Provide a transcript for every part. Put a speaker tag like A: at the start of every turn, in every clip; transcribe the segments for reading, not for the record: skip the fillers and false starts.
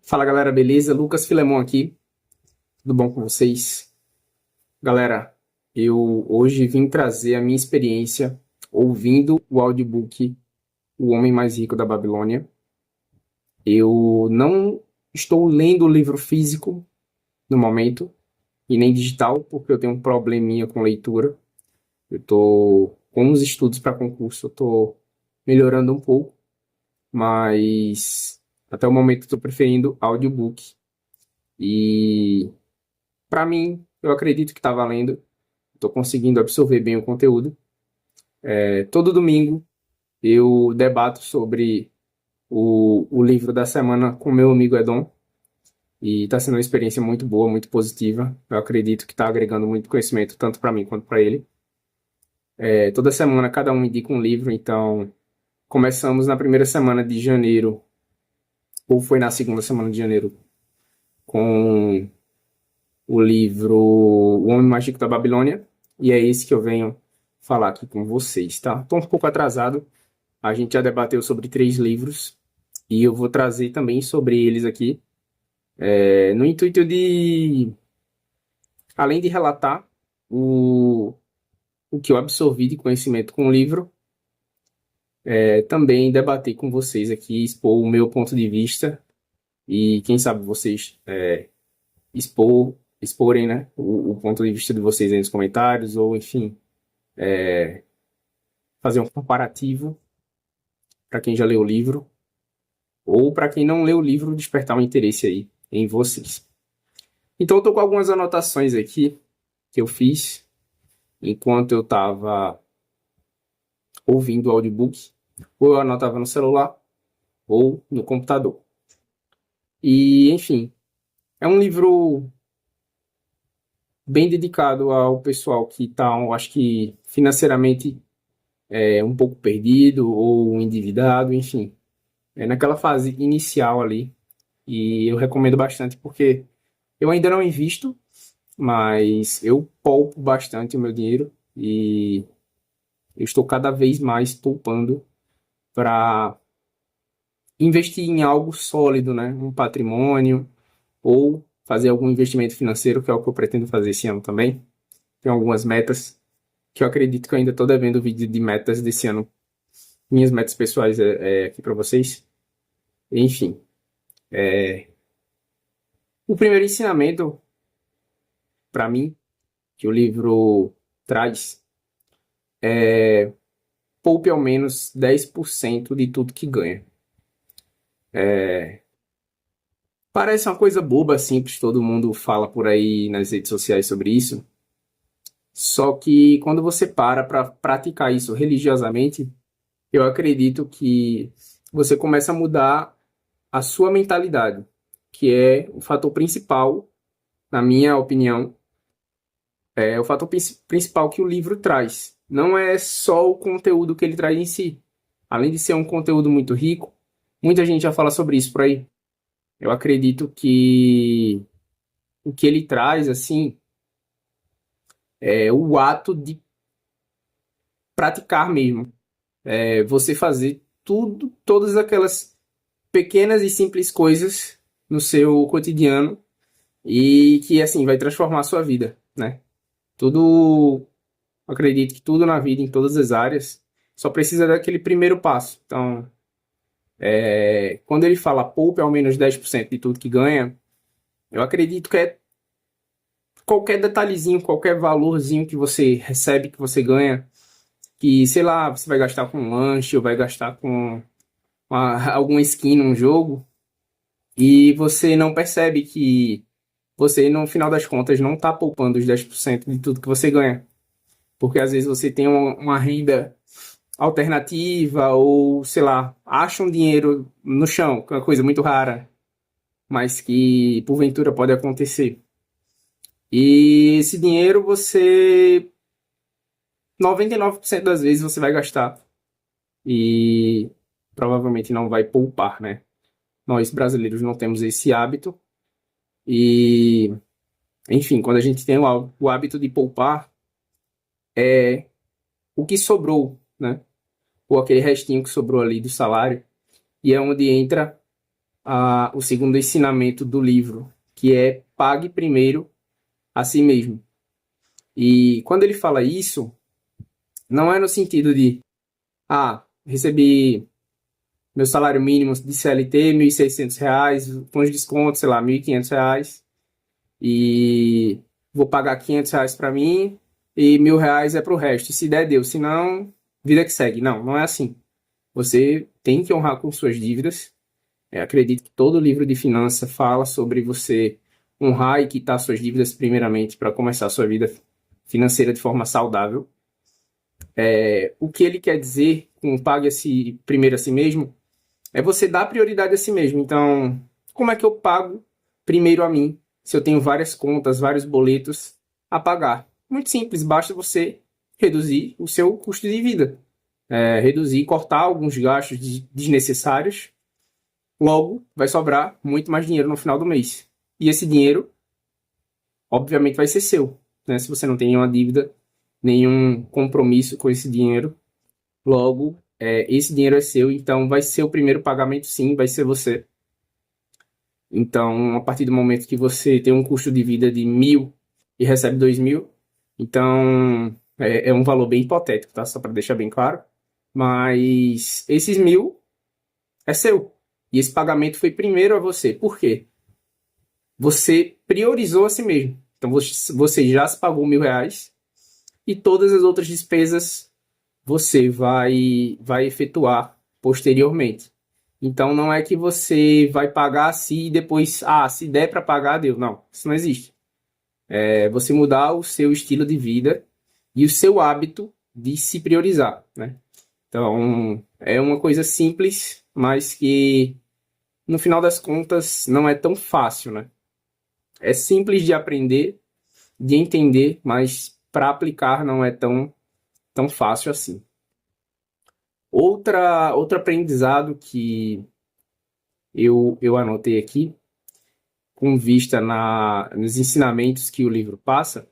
A: Fala galera, beleza? Lucas Filemon aqui, tudo bom com vocês? Galera, eu hoje vim trazer a minha experiência ouvindo o audiobook O Homem Mais Rico da Babilônia. Eu não estou lendo o livro físico no momento, e nem digital, porque eu tenho um probleminha com leitura. Eu estou com os estudos para concurso, eu estou melhorando um pouco, mas até o momento estou preferindo audiobook. E para mim, eu acredito que está valendo. Estou conseguindo absorver bem o conteúdo. Todo domingo eu debato sobre o livro da semana com meu amigo Edon. E está sendo uma experiência muito boa, muito positiva. Eu acredito que está agregando muito conhecimento, tanto para mim quanto para ele. Toda semana cada um indica um livro, então começamos na primeira semana de janeiro, ou foi na segunda semana de janeiro, com o livro O Homem Mágico da Babilônia, e é esse que eu venho falar aqui com vocês, tá? Estou um pouco atrasado, a gente já debateu sobre 3 livros, e eu vou trazer também sobre eles aqui, no intuito de, além de relatar o que eu absorvi de conhecimento com o livro, também debater com vocês aqui, expor o meu ponto de vista, e quem sabe vocês exporem, né, o ponto de vista de vocês aí nos comentários, ou enfim, fazer um comparativo para quem já leu o livro, ou para quem não leu o livro, despertar um interesse aí em vocês. Então eu tô com algumas anotações aqui que eu fiz enquanto eu estava ouvindo o audiobook, ou eu anotava no celular, ou no computador. E, enfim, é um livro bem dedicado ao pessoal que está, eu acho que financeiramente um pouco perdido ou endividado, enfim. É naquela fase inicial ali. E eu recomendo bastante porque eu ainda não invisto, mas eu poupo bastante o meu dinheiro e eu estou cada vez mais poupando para investir em algo sólido, né? Um patrimônio ou fazer algum investimento financeiro, que é o que eu pretendo fazer esse ano também. Tem algumas metas que eu acredito que eu ainda estou devendo o vídeo de metas desse ano. Minhas metas pessoais aqui para vocês. Enfim, o primeiro ensinamento para mim que o livro traz poupe ao menos 10% de tudo que ganha. Parece uma coisa boba, simples, todo mundo fala por aí nas redes sociais sobre isso. Só que quando você para praticar isso religiosamente, eu acredito que você começa a mudar a sua mentalidade, que é o fator principal, na minha opinião, é o fator principal que o livro traz. Não é só o conteúdo que ele traz em si. Além de ser um conteúdo muito rico, muita gente já fala sobre isso por aí. Eu acredito que o que ele traz, assim, é o ato de praticar mesmo. É você fazer tudo, todas aquelas pequenas e simples coisas no seu cotidiano e que, assim, vai transformar a sua vida, né? Tudo, acredito que tudo na vida, em todas as áreas, só precisa daquele primeiro passo. Então, quando ele fala poupe ao menos 10% de tudo que ganha, eu acredito que é qualquer detalhezinho, qualquer valorzinho que você recebe, que você ganha, que, sei lá, você vai gastar com um lanche ou vai gastar com alguma skin num jogo, e você não percebe que você, no final das contas, não está poupando os 10% de tudo que você ganha. Porque às vezes você tem uma renda alternativa ou, sei lá, acha um dinheiro no chão, que é uma coisa muito rara, mas que porventura pode acontecer. E esse dinheiro você 99% das vezes você vai gastar e provavelmente não vai poupar, né? Nós brasileiros não temos esse hábito e, enfim, quando a gente tem o hábito de poupar, o que sobrou, né? Ou aquele restinho que sobrou ali do salário, e é onde entra o segundo ensinamento do livro, que é pague primeiro a si mesmo. E quando ele fala isso, não é no sentido de, recebi meu salário mínimo de CLT, R$ 1.600, com os descontos, sei lá, R$ 1.500, e vou pagar R$ 500 para mim e R$ 1.000 é para o resto. E se der, deu. Se não, vida que segue. Não, não é assim. Você tem que honrar com suas dívidas. Acredito que todo livro de finanças fala sobre você honrar e quitar suas dívidas primeiramente para começar a sua vida financeira de forma saudável. O que ele quer dizer com pague primeiro a si mesmo é você dar prioridade a si mesmo. Então, como é que eu pago primeiro a mim se eu tenho várias contas, vários boletos a pagar? Muito simples, basta você reduzir o seu custo de vida. Reduzir, cortar alguns gastos desnecessários. Logo, vai sobrar muito mais dinheiro no final do mês. E esse dinheiro, obviamente, vai ser seu, né? Se você não tem nenhuma dívida, nenhum compromisso com esse dinheiro, logo, esse dinheiro é seu, então vai ser o primeiro pagamento, sim, vai ser você. Então, a partir do momento que você tem um custo de vida de 1.000 e recebe 2.000, então é um valor bem hipotético, tá? Só para deixar bem claro. Mas esses 1.000 é seu. E esse pagamento foi primeiro a você. Por quê? Você priorizou a si mesmo. Então, você já se pagou R$ 1.000 e todas as outras despesas você vai efetuar posteriormente. Então, não é que você vai pagar assim e depois, se der para pagar, deu. Não, isso não existe. É você mudar o seu estilo de vida e o seu hábito de se priorizar, né? Então, é uma coisa simples, mas que, no final das contas, não é tão fácil, né? É simples de aprender, de entender, mas para aplicar não é tão fácil assim. Outro aprendizado que eu anotei aqui, com vista nos ensinamentos que o livro passa,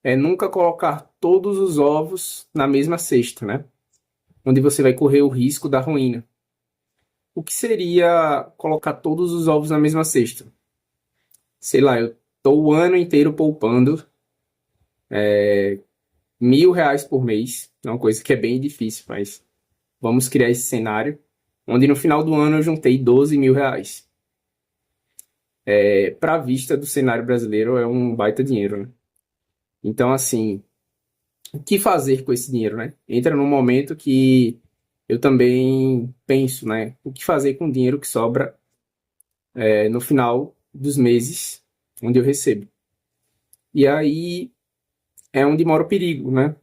A: é nunca colocar todos os ovos na mesma cesta, né? Onde você vai correr o risco da ruína. O que seria colocar todos os ovos na mesma cesta? Sei lá, eu estou o ano inteiro poupando R$ 1.000 por mês. É uma coisa que é bem difícil, mas vamos criar esse cenário, onde no final do ano eu juntei R$ 12.000. Para a vista do cenário brasileiro é um baita dinheiro, né? Então, assim, o que fazer com esse dinheiro, né? Entra num momento que eu também penso, né? O que fazer com o dinheiro que sobra no final dos meses onde eu recebo. E aí é onde mora o perigo, né?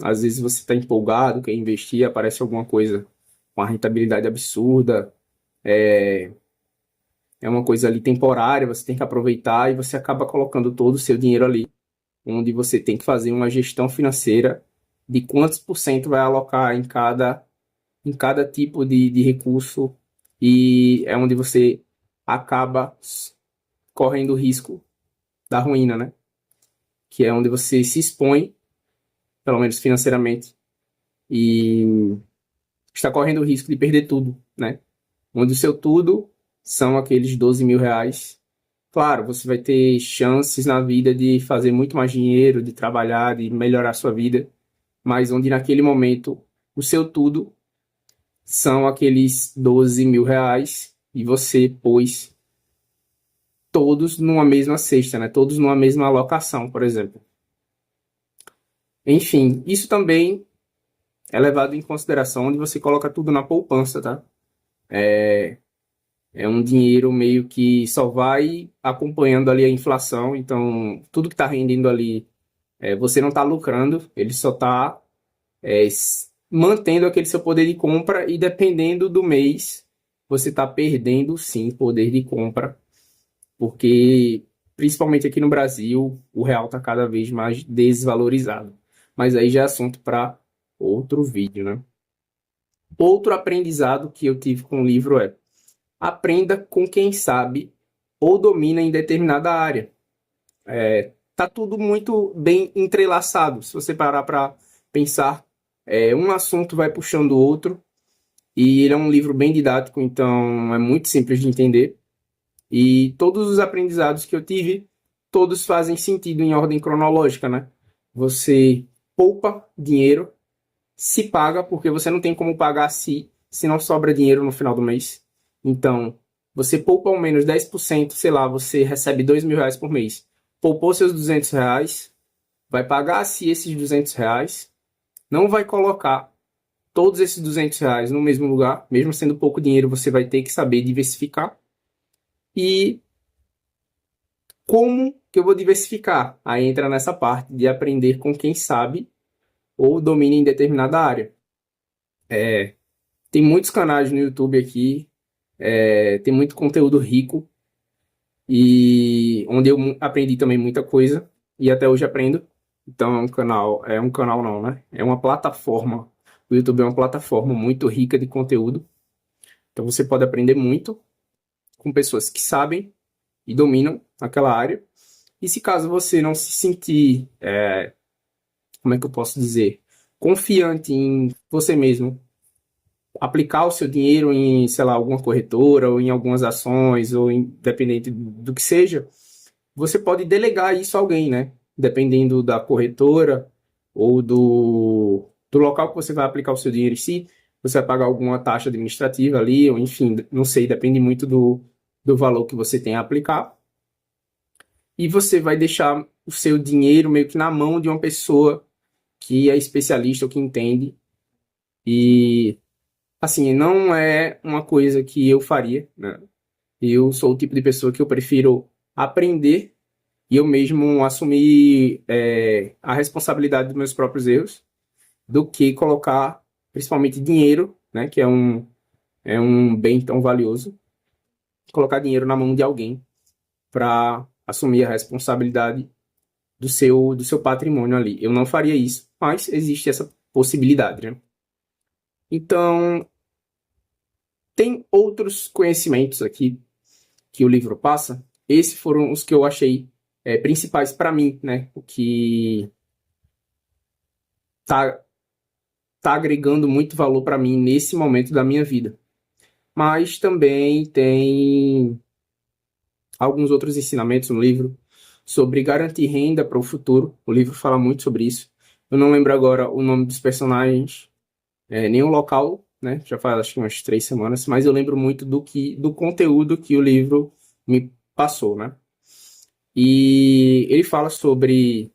A: Às vezes você está empolgado, quer investir, aparece alguma coisa com uma rentabilidade absurda, é uma coisa ali temporária, você tem que aproveitar e você acaba colocando todo o seu dinheiro ali, onde você tem que fazer uma gestão financeira de quantos por cento vai alocar em cada tipo de recurso, e é onde você acaba correndo o risco da ruína, né? Que é onde você se expõe, pelo menos financeiramente, e está correndo o risco de perder tudo, né? Onde o seu tudo são aqueles R$ 12.000. Claro, você vai ter chances na vida de fazer muito mais dinheiro, de trabalhar, de melhorar a sua vida, mas onde naquele momento o seu tudo são aqueles R$ 12.000 e você pôs todos numa mesma cesta, né? Todos numa mesma alocação, por exemplo. Enfim, isso também é levado em consideração onde você coloca tudo na poupança, tá? É um dinheiro meio que só vai acompanhando ali a inflação, então tudo que está rendendo ali, você não está lucrando, ele só está mantendo aquele seu poder de compra, e dependendo do mês, você está perdendo sim poder de compra, porque principalmente aqui no Brasil, o real está cada vez mais desvalorizado. Mas aí já é assunto para outro vídeo, né? Outro aprendizado que eu tive com o livro é: aprenda com quem sabe ou domina em determinada área. Tá tudo muito bem entrelaçado. Se você parar para pensar, um assunto vai puxando o outro, e ele é um livro bem didático, então é muito simples de entender. E todos os aprendizados que eu tive, todos fazem sentido em ordem cronológica, né? Você poupa dinheiro, se paga, porque você não tem como pagar se não sobra dinheiro no final do mês. Então, você poupa ao menos 10%, sei lá, você recebe R$ 2.000 por mês. Poupou seus R$ 200, vai pagar a si esses R$ 200, não vai colocar todos esses R$ 200 no mesmo lugar, mesmo sendo pouco dinheiro, você vai ter que saber diversificar. E como que eu vou diversificar? Aí entra nessa parte de aprender com quem sabe ou domina em determinada área. Tem muitos canais no YouTube aqui, tem muito conteúdo rico e onde eu aprendi também muita coisa e até hoje aprendo. Então é um canal não, né? É uma plataforma. O YouTube é uma plataforma muito rica de conteúdo. Então você pode aprender muito com pessoas que sabem e dominam aquela área. E se caso você não se sentir, como é que eu posso dizer, confiante em você mesmo, aplicar o seu dinheiro em, sei lá, alguma corretora ou em algumas ações ou independente do que seja, você pode delegar isso a alguém, né? Dependendo da corretora ou do local que você vai aplicar o seu dinheiro em si, você vai pagar alguma taxa administrativa ali, ou enfim, não sei, depende muito do valor que você tem a aplicar. E você vai deixar o seu dinheiro meio que na mão de uma pessoa que é especialista ou que entende. E, assim, não é uma coisa que eu faria, né? Eu sou o tipo de pessoa que eu prefiro aprender e eu mesmo assumir a responsabilidade dos meus próprios erros do que colocar, principalmente dinheiro, né? Que é um bem tão valioso, colocar dinheiro na mão de alguém para assumir a responsabilidade do seu patrimônio ali. Eu não faria isso, mas existe essa possibilidade, né? Então, tem outros conhecimentos aqui que o livro passa. Esses foram os que eu achei principais para mim, né? O que tá, tá agregando muito valor para mim nesse momento da minha vida. Mas também tem alguns outros ensinamentos no livro sobre garantir renda para o futuro. O livro fala muito sobre isso. Eu não lembro agora o nome dos personagens, nem o local, né? Já faz acho que umas 3 semanas, mas eu lembro muito do conteúdo que o livro me passou, né? E ele fala sobre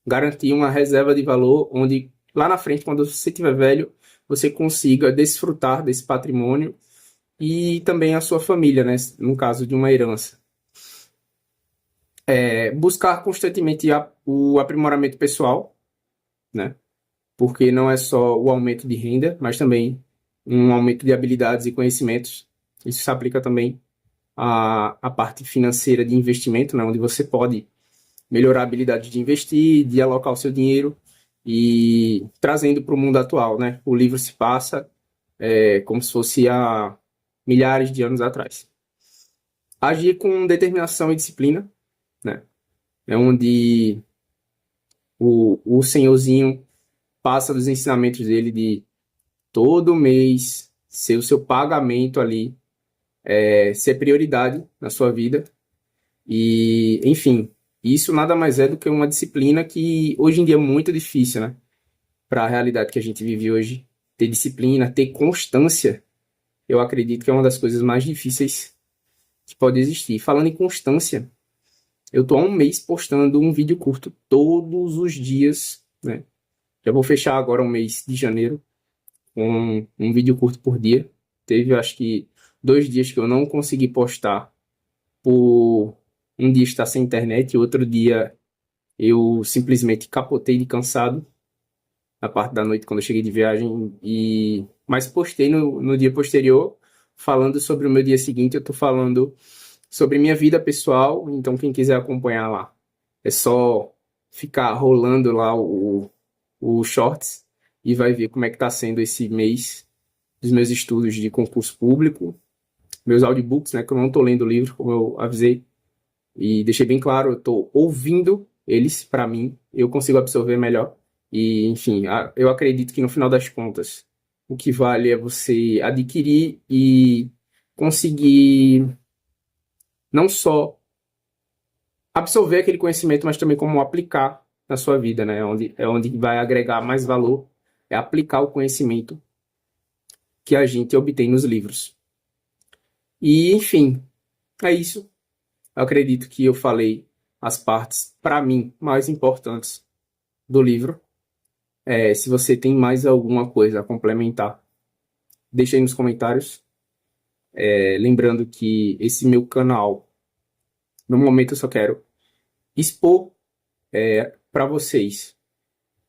A: garantir uma reserva de valor onde lá na frente, quando você estiver velho, você consiga desfrutar desse patrimônio e também a sua família, né? No caso de uma herança. Buscar constantemente o aprimoramento pessoal, né? Porque não é só o aumento de renda, mas também um aumento de habilidades e conhecimentos. Isso se aplica também à parte financeira de investimento, né? Onde você pode melhorar a habilidade de investir, de alocar o seu dinheiro e trazendo para o mundo atual, né? O livro se passa como se fosse há milhares de anos atrás. Agir com determinação e disciplina, né? É onde o senhorzinho passa dos ensinamentos dele de todo mês ser o seu pagamento ali, ser prioridade na sua vida. E, enfim, isso nada mais é do que uma disciplina que hoje em dia é muito difícil, né? Para a realidade que a gente vive hoje. Ter disciplina, ter constância, eu acredito que é uma das coisas mais difíceis que pode existir. Falando em constância, eu tô há um mês postando um vídeo curto todos os dias, né? Já vou fechar agora o mês de janeiro com um vídeo curto por dia. Teve, acho que, 2 dias que eu não consegui postar por um dia estar sem internet e outro dia eu simplesmente capotei de cansado na parte da noite quando eu cheguei de viagem. Mas postei no dia posterior falando sobre o meu dia seguinte. Eu tô falando sobre minha vida pessoal, então quem quiser acompanhar lá é só ficar rolando lá o shorts e vai ver como é que tá sendo esse mês dos meus estudos de concurso público, meus audiobooks, né, que eu não tô lendo o livro, como eu avisei, e deixei bem claro, eu tô ouvindo eles para mim, eu consigo absorver melhor. E, enfim, eu acredito que no final das contas, o que vale é você adquirir e conseguir não só absorver aquele conhecimento, mas também como aplicar na sua vida, né? É onde vai agregar mais valor, é aplicar o conhecimento que a gente obtém nos livros. E, enfim, é isso. Eu acredito que eu falei as partes, para mim, mais importantes do livro. Se você tem mais alguma coisa a complementar, deixa aí nos comentários. Lembrando que esse meu canal, no momento eu só quero expor para vocês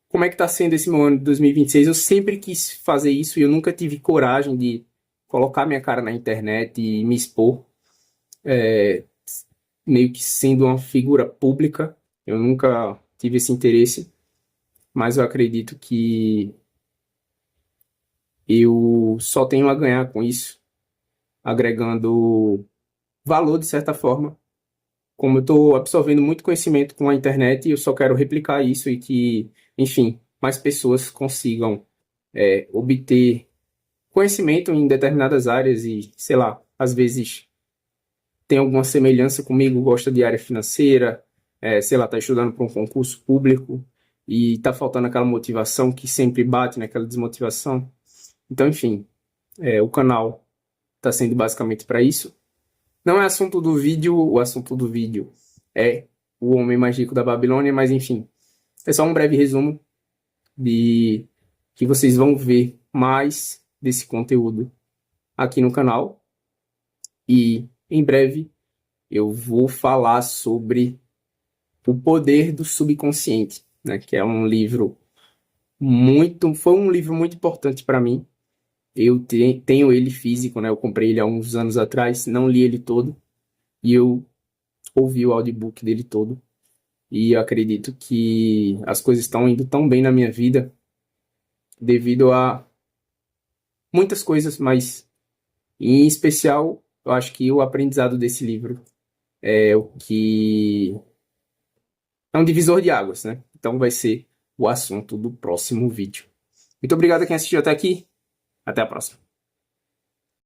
A: como é que está sendo esse meu ano de 2026. Eu sempre quis fazer isso e eu nunca tive coragem de colocar minha cara na internet e me expor, meio que sendo uma figura pública. Eu nunca tive esse interesse, mas eu acredito que eu só tenho a ganhar com isso, agregando valor de certa forma. Como eu estou absorvendo muito conhecimento com a internet, eu só quero replicar isso e que, enfim, mais pessoas consigam obter conhecimento em determinadas áreas e, sei lá, às vezes tem alguma semelhança comigo, gosta de área financeira, sei lá, está estudando para um concurso público e está faltando aquela motivação que sempre bate naquela desmotivação. Então, enfim, o canal está sendo basicamente para isso. Não é assunto do vídeo, o assunto do vídeo é o Homem Mais Rico da Babilônia, mas enfim, é só um breve resumo de que vocês vão ver mais desse conteúdo aqui no canal. E em breve eu vou falar sobre O Poder do Subconsciente, né, que é um livro foi um livro muito importante para mim. Eu tenho ele físico, né? Eu comprei ele há uns anos atrás, não li ele todo e eu ouvi o audiobook dele todo. E eu acredito que as coisas estão indo tão bem na minha vida devido a muitas coisas, mas em especial eu acho que o aprendizado desse livro é o que é um divisor de águas, né? Então vai ser o assunto do próximo vídeo. Muito obrigado a quem assistiu até aqui. Até a próxima.